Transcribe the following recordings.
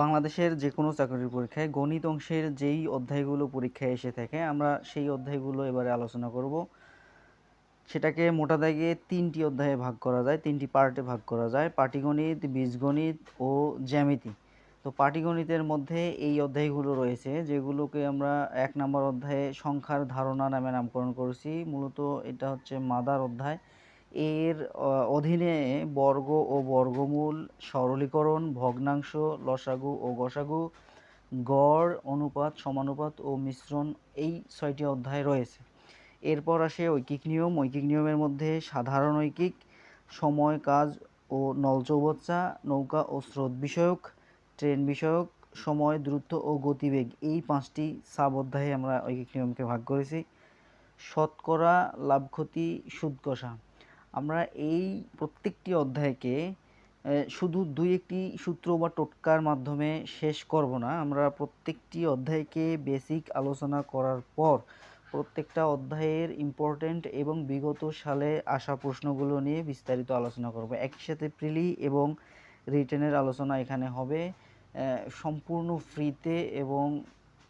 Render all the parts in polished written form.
বাংলাদেশের যে কোনো চাকরির পরীক্ষায় গণিত অংশের যেই অধ্যায়গুলো পরীক্ষায় এসে থাকে আমরা সেই অধ্যায়গুলো এবারে আলোচনা করব। সেটাকে মোটা দাগে তিনটি অধ্যায়ে ভাগ করা যায়, তিনটি পার্টে ভাগ করা যায়: পাটিগণিত, বীজগণিত ও জ্যামিতি। তো পাটিগণিতের মধ্যে এই অধ্যায়গুলো রয়েছে যেগুলোকে আমরা 1 নম্বর অধ্যায়ে সংখ্যার ধারণা নামে নামকরণ করেছি। মূলত এটা হচ্ছে মাদার অধ্যায়। এর অধীনে বর্গ ও বর্গমূল, সরলীকরণ, ভগ্নাংশ, লসাগু ও গসাগু, গড়, অনুপাত, সমানুপাত ও মিশ্রণ, এই 6টি অধ্যায় রয়েছে। এরপর আসে ঐকিক নিয়ম। ঐকিক নিয়মের মধ্যে সাধারণ ঐকিক, সময়, কাজ ও নল চৌবাচ্চা, নৌকা ও স্রোত বিষয়ক, ট্রেন বিষয়ক, সময়, দ্রুত ও গতিবেগ, এই 5টি সাব অধ্যায়ে আমরা ঐকিক নিয়মকে ভাগ করেছি। শতকরা, লাভ ক্ষতি, সুদ কষা। আমরা এই প্রত্যেকটি অধ্যায়কে শুধু 2-1টি সূত্র বা টোটকার মাধ্যমে শেষ করব না। আমরা প্রত্যেকটি অধ্যায়কে বেসিক আলোচনা করার পর প্রত্যেকটা অধ্যায়ের ইম্পর্ট্যান্ট এবং বিগত সালে আসা প্রশ্নগুলো নিয়ে বিস্তারিত আলোচনা করব। একই সাথে প্রিলি এবং রিটেনের আলোচনা এখানে হবে সম্পূর্ণ ফ্রিতে এবং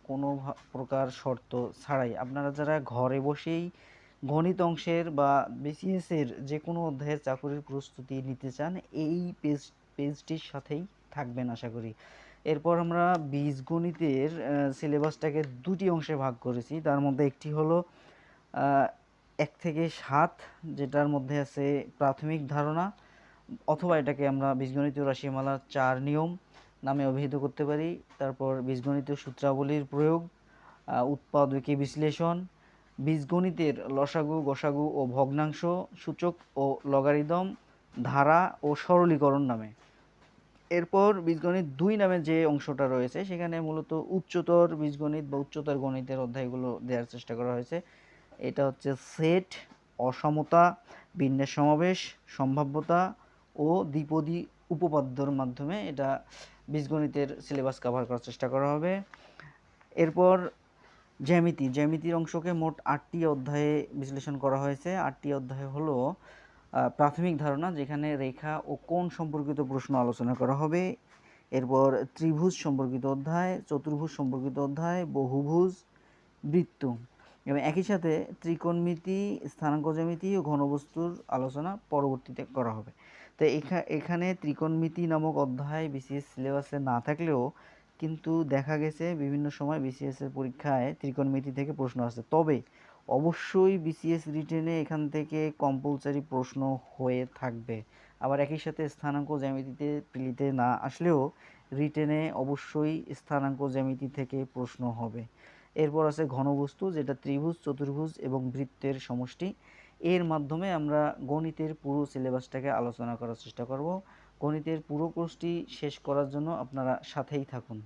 কোনো প্রকার শর্ত ছাড়াই। আপনারা যারা ঘরে বসেই গণিত অংশের বা বিসিএসের যে কোনো অধ্যায়ের চাকরির প্রস্তুতি নিতে চান, এই পেজটির সাথেই থাকবেন আশা করি। এরপর আমরা বীজগণিতের সিলেবাসটাকে 2টি অংশে ভাগ করেছি। তার মধ্যে একটি হলো 1 থেকে 7, যেটার মধ্যে আছে প্রাথমিক ধারণা, অথবা এটাকে আমরা বীজগণিতীয় রাশিমালার 4 নিয়ম নামে অভিহিত করতে পারি। তারপর বীজগণিতীয় সূত্রাবলীর প্রয়োগ, উৎপাদকী বিশ্লেষণ, বীজগণিতের লসাগু, গসাগু ও ভগ্নাংশ, সূচক ও লগারিদম, ধারা ও সরলীকরণ নামে। এরপর বীজগণিত 2 নামে যে অংশটা রয়েছে সেখানে মূলত উচ্চতর বীজগণিত বা উচ্চতর গণিতের অধ্যায়গুলো দেওয়ার চেষ্টা করা হয়েছে। এটা হচ্ছে সেট, অসমতা, বিন্যাস সমাবেশ, সম্ভাব্যতা ও দ্বিপদী উপপাদ্যর মাধ্যমে এটা বীজগণিতের সিলেবাস কভার করার চেষ্টা করা হবে। এরপর জ্যামিতির অংশকে মোট 8টি অধ্যায়ে বিশ্লেষণ করা হয়েছে। 8টি অধ্যায় হলো প্রাথমিক ধারণা, যেখানে রেখা ও কোণ সম্পর্কিত প্রশ্ন আলোচনা করা হবে। এরপর ত্রিভুজ সম্পর্কিত অধ্যায়, চতুর্ভুজ সম্পর্কিত অধ্যায়, বহুভুজ, বৃত্ত, এবং একই সাথে ত্রিকোণমিতি, স্থানাঙ্ক জ্যামিতি ও ঘনবস্তুর আলোচনা পরবর্তীতে করা হবে। তো এখানে ত্রিকোণমিতি নামক অধ্যায় বিসিএস সিলেবাসে না থাকলেও কিন্তু দেখা গেছে বিভিন্ন সময় বিসিএসের পরীক্ষায় ত্রিকোণমিতি থেকে প্রশ্ন আসছে। তবে অবশ্যই বিসিএস রিটেনে এখান থেকে কম্পালসারি প্রশ্ন হয়ে থাকবে। আবার একই সাথে স্থানাঙ্ক জ্যামিতিতে প্রিলিতে না আসলেও রিটেনে অবশ্যই স্থানাঙ্ক জ্যামিতি থেকে প্রশ্ন হবে। এরপর আছে ঘনবস্তু, যেটা ত্রিভুজ, চতুর্ভুজ এবং বৃত্তের সমষ্টি। এর মাধ্যমে আমরা গণিতের পুরো সিলেবাসটাকে আলোচনা করার চেষ্টা করব। গণিতের পুরো কোর্সটি শেষ করার জন্য আপনারা সাথেই থাকুন।